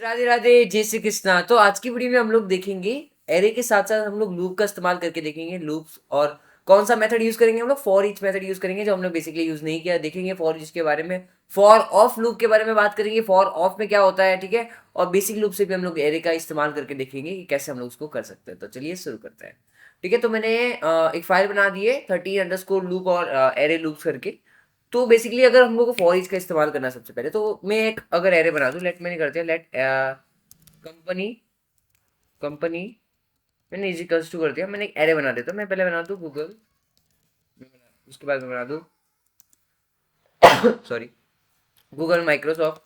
राधे राधे, जय श्री कृष्णा। तो आज की वीडियो में हम लोग देखेंगे एरे के साथ साथ हम लोग लूप का इस्तेमाल करके देखेंगे लूप्स, और कौन सा मेथड यूज करेंगे। हम लोग फॉर ईच मेथड यूज करेंगे जो हमने बेसिकली यूज नहीं किया। देखेंगे फॉर ईच के बारे में, फॉर ऑफ लूप के बारे में बात करेंगे, फॉर ऑफ में क्या होता है, ठीक है। और बेसिक लूप से भी हम लोग एरे का इस्तेमाल करके देखेंगे कि कैसे हम लोग उसको कर सकते हैं। तो चलिए शुरू करते हैं। ठीक है, तो मैंने एक फाइल बना दी है 13 लूप और एरे लूप्स करके। तो बेसिकली अगर हम लोग को फॉर ईच का इस्तेमाल करना है सबसे पहले, तो मैं एक अगर एरे बना दूं, लेट मैंने कर दिया लेट कंपनी कंपनी मैंने इजिकल्स टू कर दिया। मैंने एक एरे बना देता हूँ। मैं पहले बना दूँ गूगल, उसके बाद मैं बना दूँ सॉरी गूगल माइक्रोसॉफ्ट।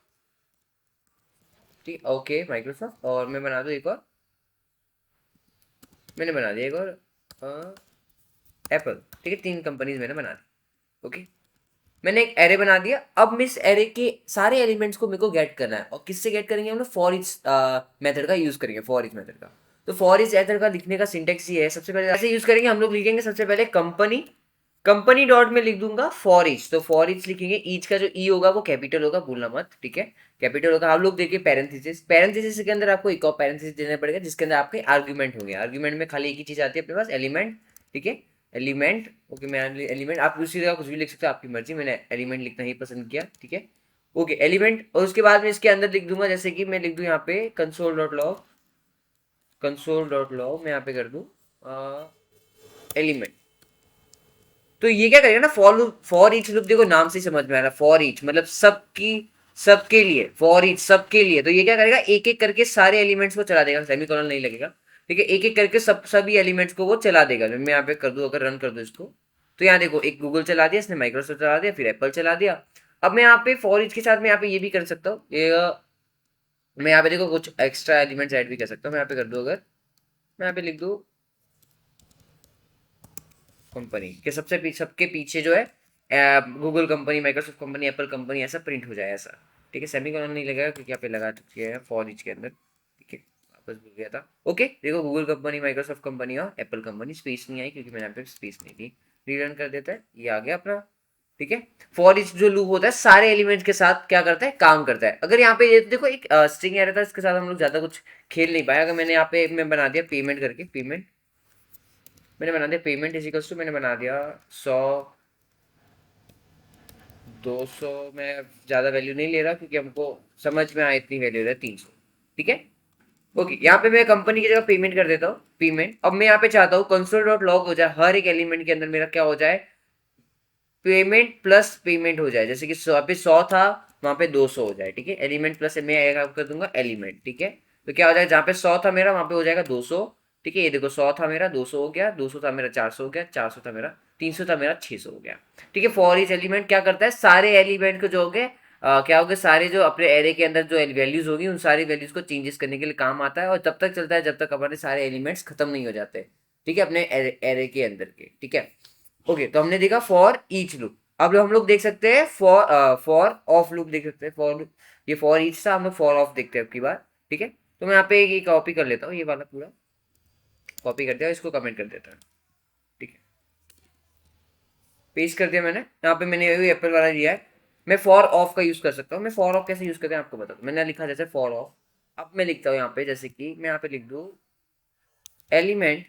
ठीक, ओके माइक्रोसॉफ्ट। और मैं बना दूँ एक और, मैंने बना दिया एक और एप्पल। ठीक है, 3 कंपनीज मैंने बना दी। ओके, मैंने एक एरे बना दिया। अब मैं इस एरे के सारे एलिमेंट्स को मेरे को गेट करना है। और किससे गेट करेंगे हम लोग? फॉर ईच मेथड का यूज करेंगे, फॉर ईच मेथड का। तो फॉर ईच मेथड का लिखने का सिंटेक्स ये है। सबसे पहले ऐसे यूज करेंगे, हम लोग लिखेंगे सबसे पहले कंपनी, कंपनी डॉट में लिख दूंगा फॉर ईच। तो फॉर ईच लिखेंगे, ईच का जो ई होगा वो कैपिटल होगा, भूलना मत, ठीक है। कैपिटल होगा। हम लोग देखिए पैरेंथेसिस, पैरेंथेसिस के अंदर आपको एक और पैरेंथेसिस देना पड़ेगा जिसके अंदर आपके आर्ग्यूमेंट होंगे। आर्ग्यूमेंट में खाली एक ही चीज आती है अपने पास, एलिमेंट। ठीक है, एलिमेंट। ओके, मैं एलिमेंट, आप उसी जगह कुछ भी लिख सकते हो, आपकी मर्जी। मैंने एलिमेंट लिखना ही पसंद किया, ठीक है। Okay, element. और उसके बाद में इसके अंदर लिख दूंगा, जैसे कि मैं लिख दूं यहाँ पे console dot log, console dot log मैं यहाँ पे कर दूं एलिमेंट। तो ये क्या करेगा ना, फॉर ईच लूप, देखो नाम से समझ में आ रहा है, फॉर ईच मतलब सबकी, सबके लिए, फॉर ईच सबके लिए। तो ये क्या करेगा, एक एक करके सारे एलिमेंट्स को चला देगा, सेमीकोलन नहीं लगेगा। ठीक है, एक एक करके सभी एलिमेंट्स को वो चला देगा। मैं यहाँ पे कर दूं, अगर रन कर दूं इसको, तो यहाँ देखो एक गूगल चला दिया इसने, माइक्रोसॉफ्ट चला दिया, फिर एप्पल चला दिया। अब मैं यहाँ पे फॉर ईच के साथ में यहाँ पे ये भी कर सकता हूँ, ये मैं यहाँ पे देखो कुछ एक्स्ट्रा एलिमेंट्स ऐड भी कर सकता हूँ। मैं यहाँ पे कर दूं, अगर मैं यहाँ पे लिख दूं कंपनी के सबके पीछे जो है Google company, Microsoft company, Apple company, ऐसा प्रिंट हो जाए ऐसा। ठीक है, सेमीकोलन नहीं लगेगा क्योंकि यहाँ पे लगा चुके हैं फॉर ईच के अंदर। ठीक है, वापस भूल गया था। ओके, देखो गूगल कंपनी, माइक्रोसॉफ्ट कंपनी और एप्पल कंपनी, स्पेस नहीं आई क्योंकि मैंने यहाँ पे स्पेस नहीं दी। रीरन कर देता है, ये आ गया अपना। ठीक है, फॉर ईच जो लूप होता है सारे एलिमेंट्स के साथ क्या करता है, काम करता है। अगर यहाँ पे ये देखो एक स्ट्रिंग एरर था, इसके साथ हम लोग ज्यादा कुछ खेल नहीं पाया। अगर मैंने यहाँ पे मैं बना दिया पेमेंट करके, पेमेंट मैंने बना दिया, पेमेंट इजिकल्स टू मैंने बना दिया 100 200। मैं ज़्यादा वैल्यू नहीं ले रहा क्योंकि हमको समझ में आए इतनी वैल्यू है 300। ठीक है, ओके। यहाँ पे मैं कंपनी की जगह पेमेंट कर देता हूँ, पेमेंट। अब मैं यहाँ पे चाहता हूँ कंसोल डॉट लॉग हो जाए, हर एक एलिमेंट के अंदर मेरा क्या हो जाए, पेमेंट प्लस पेमेंट हो जाए। जैसे कि वहाँ पे 100 था, वहाँ पे 200 हो जाए। ठीक है, एलिमेंट प्लस मैं कर दूंगा एलिमेंट। ठीक है, तो क्या हो जाएगा, जहाँ पे 100 था मेरा वहाँ पे हो जाएगा 200। ठीक है, ये देखो 100 था मेरा, 200 हो गया, 200 था मेरा 400 हो गया, 400 था मेरा 300 था मेरा 600 हो गया। ठीक है, फॉर ईच एलिमेंट क्या करता है, सारे एलिमेंट को जो हो गए क्या हो गए, सारे जो अपने एरे के अंदर जो वैल्यूज होगी उन सारी वैल्यूज को चेंजेस करने के लिए काम आता है। और तब तक चलता है जब तक हमारे सारे एलिमेंट्स खत्म नहीं हो जाते। ठीक है, अपने एरे के अंदर के। ठीक है, ओके। तो हमने देखा फॉर ईच लूप। अब हम लोग देख सकते हैं फॉर ऑफ लूप देख सकते हैं। फॉर, ये फॉर ईच था, हम लोग फॉर ऑफ देखते हैं अब की बार। ठीक है, तो मैं यहाँ पे ये कॉपी कर लेता हूँ, ये वाला पूरा कॉपी कर दिया, इसको कमेंट कर देता हूँ। ठीक है, पेस्ट कर दिया मैंने। यहाँ पे मैंने एप्पल वाला लिया है। मैं फॉर ऑफ का यूज कर सकता हूँ। मैं फॉर ऑफ कैसे यूज करते हैं आपको बता दूँ। मैंने लिखा जैसे फॉर ऑफ, अब मैं लिखता हूँ यहाँ पे, जैसे कि मैं यहाँ पे लिख दूँ एलिमेंट,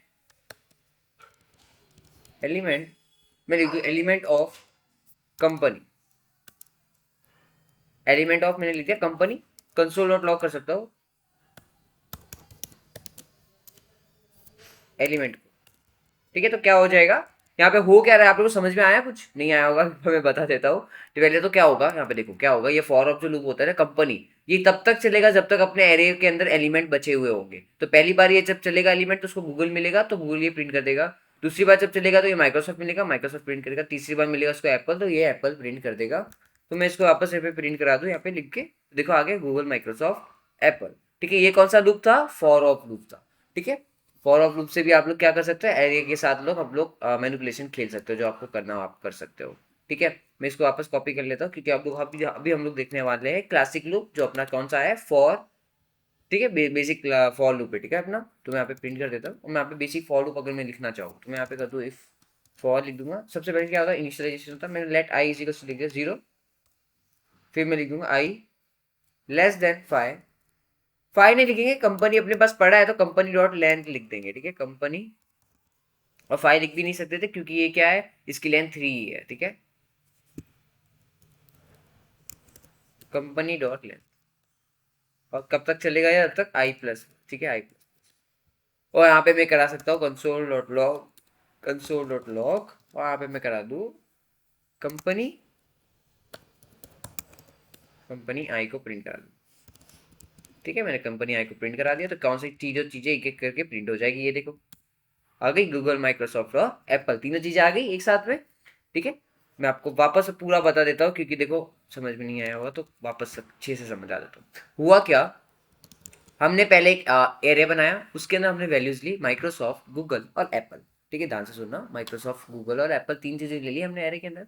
एलिमेंट मैं लिख दूँ element of company, element of मैंने लिख दिया कंपनी। कंसोल डॉट लॉग कर सकता हूँ एलिमेंट को। ठीक है, तो क्या हो जाएगा, यहाँ पे हो क्या रहा है, आप लोगों को समझ में आया? कुछ नहीं आया होगा तो मैं बता देता हूँ। तो पहले तो क्या होगा, यहाँ पे देखो क्या होगा, ये फॉर ऑफ जो लूप होता है ना कंपनी, ये तब तक चलेगा जब तक अपने एरे के अंदर एलिमेंट बचे हुए होंगे। तो पहली बार ये जब चलेगा एलिमेंट, तो उसको गूगल मिलेगा, तो गूगल ये प्रिंट कर देगा। दूसरी बार जब चलेगा तो ये माइक्रोसॉफ्ट मिलेगा, माइक्रोसॉफ्ट प्रिंट करेगा। तीसरी बार मिलेगा उसको एप्पल, तो ये एप्पल प्रिंट कर देगा। तो मैं इसको वापस यहाँ पे प्रिंट करा दूँ, यहाँ पे लिख के देखो आगे गूगल, माइक्रोसॉफ्ट, एप्पल। ठीक है, ये कौन सा लूप था, फॉर ऑफ लूप था। ठीक है, फॉर ऑफ लूप से भी आप लोग क्या कर सकते हैं, एरे के साथ लोग आप लोग मैनिपुलेशन खेल सकते हो, जो आपको करना हो आप कर सकते हो। ठीक है, मैं इसको वापस कॉपी कर लेता हूँ क्योंकि आप लोग अभी अभी हम लोग देखने वाले हैं क्लासिक लूप, जो अपना कौन सा है, फॉर। ठीक है, बेसिक फॉर लूप है। ठीक है अपना, तो मैं यहाँ पे प्रिंट कर देता हूँ। और मैं यहाँ पे बेसिक फॉर लूप अगर मैं लिखना चाहूँ तो मैं यहाँ पे कर दूँ इफ फॉर लिख दूंगा। सबसे पहले क्या होता है, इनिशियलाइजेशन होता है। मैंने let I is equal to लिख दिया 0, फिर मैं लिख दूंगा आई लेस देन 5, फाइल नहीं लिखेंगे, कंपनी अपने पास पड़ा है तो कंपनी डॉट लेंथ लिख देंगे, ठीक है, कंपनी। और फाइल लिख भी नहीं सकते थे क्योंकि ये क्या है, इसकी लेंथ 3 ही है, ठीक है, कंपनी डॉट लेंथ। और कब तक चलेगा ये, अब तक आई प्लस, ठीक है, आई प्लस। और यहाँ पे मैं करा सकता हूँ console dot log, console dot log, और यहाँ पे मैं करा दूँ कंपनी, कंपनी आई को प्रिंट करा दूँ, ठीक है, मैंने कंपनी आई को प्रिंट करा दिया। तो कौन सी चीजें एक एक करके प्रिंट हो जाएगी, ये देखो आ गई, गूगल, माइक्रोसॉफ्ट और एप्पल, तीनों चीजें आ गई एक साथ में, ठीक है। मैं आपको वापस से पूरा बता देता हूँ क्योंकि देखो समझ में नहीं आया होगा, तो वापस अच्छे से समझा देता हूँ। हुआ क्या, हमने पहले एक एरे बनाया, उसके अंदर हमने वैल्यूज ली माइक्रोसॉफ्ट, गूगल और एप्पल, ठीक है, ध्यान से सुनना, माइक्रोसॉफ्ट, गूगल और एप्पल, तीन चीजें ले ली हमने एरे के अंदर।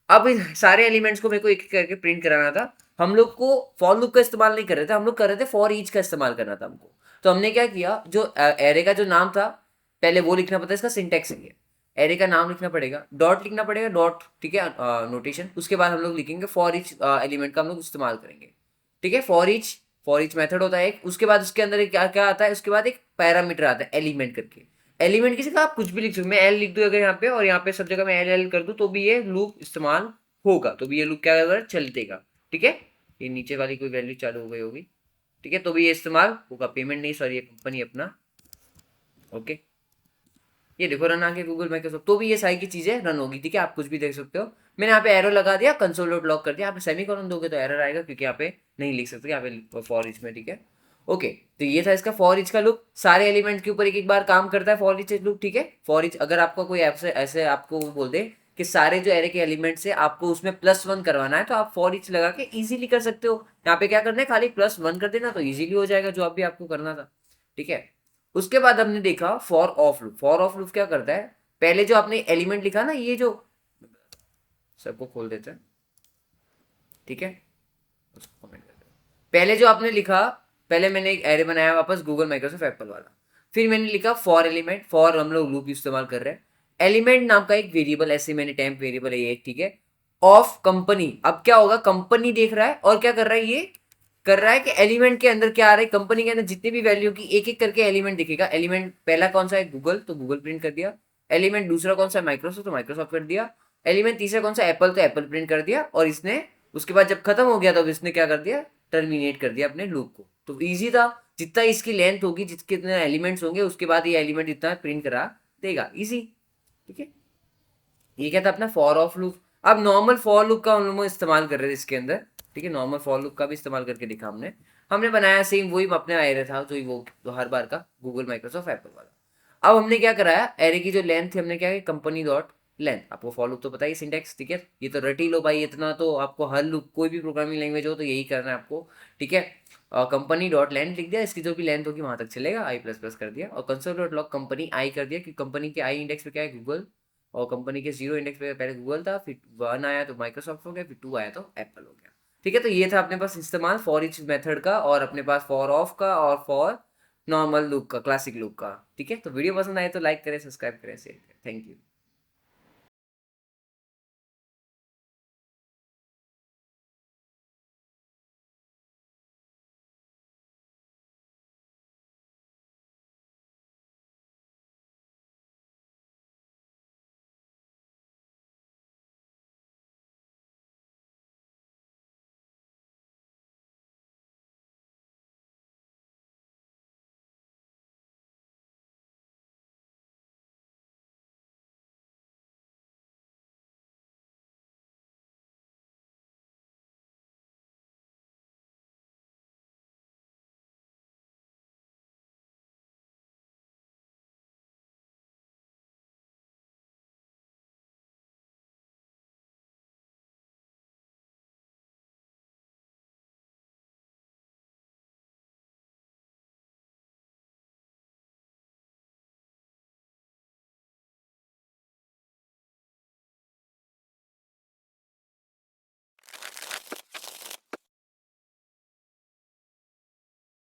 अब इन सारे एलिमेंट्स को मेरे को एक एक करके प्रिंट कराना था। हम लोग को फॉर लूप का इस्तेमाल नहीं कर रहे थे, हम लोग कर रहे थे फॉर ईच का इस्तेमाल करना था हमको। तो हमने क्या किया, जो एरे का जो नाम था पहले वो लिखना पड़ता है, इसका सिंटेक्स है, एरे का नाम लिखना पड़ेगा, डॉट लिखना पड़ेगा, डॉट, ठीक है, नोटेशन। उसके बाद हम लोग लिखेंगे फॉर ईच एलिमेंट का हम लोग इस्तेमाल करेंगे, ठीक है, फॉर ईच मेथड होता है एक। उसके बाद उसके अंदर क्या क्या आता है, उसके बाद एक पैरामीटर आता है एलिमेंट करके। एलिमेंट किसी का आप कुछ भी लिख सकते, मैं एल लिख दूं अगर यहाँ पे, और यहाँ पे सब जगह मैं एल एल कर दूं तो भी ये लूप इस्तेमाल होगा, तो भी ये लूप क्या होगा, चलतेगा, ठीक है। ये नीचे वाली कोई वैल्यू चालू हो गई होगी, ठीक है, तो भी ये इस्तेमाल होगा, पेमेंट नहीं, सॉरी, ये कंपनी अपना, ओके। ये देखो रन आ गया गूगल माइक्रोसॉफ्ट, तो भी ये सारी की चीजें रन होगी, ठीक है, आप कुछ भी देख सकते हो। मैंने यहाँ पे एरो लगा दिया, कंसोल डॉट लॉग कर दिया, यहाँ पे सेमीकोलन दोगे तो एरर आएगा क्योंकि यहाँ पे नहीं लिख सकते, यहाँ पे फॉर ईच में, ठीक है, ओके। तो ये था इसका फॉर ईच का लूप, सारे एलिमेंट के ऊपर एक एक बार काम करता है फॉर ईच लूप, ठीक है। फॉर ईच अगर आपका कोई ऐप से ऐसे आपको बोल दे कि सारे जो एरे के एलिमेंट्स है आपको उसमें +1 करवाना है, तो आप फॉर ईच लगा के इजीली कर सकते हो। यहाँ पे क्या करना है, खाली +1 कर देना तो इजीली हो जाएगा जो भी आपको करना था, ठीक है। उसके बाद हमने देखा for of loop. For of loop क्या करता है, पहले जो आपने एलिमेंट लिखा ना, ये जो सबको खोल देते हैं, ठीक है, उसको कमेंट करते हैं। पहले जो आपने लिखा, पहले मैंने एक एरे बनाया वापस गूगल, माइक्रोसॉफ्ट, एप्पल वाला, फिर मैंने लिखा फॉर एलिमेंट, फॉर हम लोग लूप इस्तेमाल कर रहे हैं, एलिमेंट नाम का एक वेरिएबल, ऐसे मैंने टेम्प वेरिएबल है ये, ठीक है, ऑफ कंपनी। अब क्या होगा, कंपनी देख रहा है और क्या कर रहा है, ये कर रहा है कि एलिमेंट के अंदर क्या आ रहा है, कंपनी के अंदर जितने भी वैल्यू की एक एक करके एलिमेंट दिखेगा। एलिमेंट पहला कौन सा है, गूगल, तो गूगल प्रिंट कर दिया। एलिमेंट दूसरा कौन सा है, माइक्रोसॉफ्ट, तो माइक्रोसॉफ्ट कर दिया। एलिमेंट तीसरा कौन सा, एप्पल, तो एप्पल प्रिंट कर दिया। और इसने उसके बाद जब खत्म हो गया तो इसने क्या कर दिया, टर्मिनेट कर दिया अपने लूप को। तो ईजी था, जितना इसकी लेंथ होगी, जितने एलिमेंट्स होंगे उसके बाद ये एलिमेंट इतना प्रिंट करा देगा, इजी, ठीक है। ये क्या था अपना फॉर ऑफ लूप। अब नॉर्मल फॉर लूप का हम लोग इस्तेमाल कर रहे थे इसके अंदर, ठीक है, नॉर्मल फॉर लूप का भी इस्तेमाल करके दिखा हमने। हमने बनाया सेम वही अपने एरे था जो वो तो हर बार का गूगल, माइक्रोसॉफ्ट, एप्पल वाला। अब हमने क्या कराया, एरे की जो लेंथ थी हमने क्या किया, कंपनी डॉट लेंथ। आपको फॉर लूप तो पता ही, सिंटेक्स, ठीक है, ये तो रट ही लो भाई, इतना तो आपको हर लूप, कोई भी प्रोग्रामिंग लैंग्वेज हो तो यही करना है आपको, ठीक है। कंपनी डॉट लेंथ लिख दिया, इसकी जो भी लेंथ होगी वहां तक चलेगा, आई प्लस प्लस कर दिया। और कंसोल डॉट लॉग कंपनी आई कर दिया, क्योंकि कंपनी के आई इंडेक्स पे क्या है, गूगल, और कंपनी के 0 इंडेक्स पे पहले गूगल था, फिर 1 आया तो माइक्रोसॉफ्ट हो गया, फिर 2 आया तो एप्पल हो गया, ठीक है। तो ये था अपने पास इस्तेमाल फॉर ईच मेथड का, और अपने पास फॉर ऑफ का, और फॉर नॉर्मल लूप का, क्लासिक लूप का, ठीक है। तो वीडियो पसंद आए तो लाइक करें, सब्सक्राइब करें, शेयर करें, थैंक यू।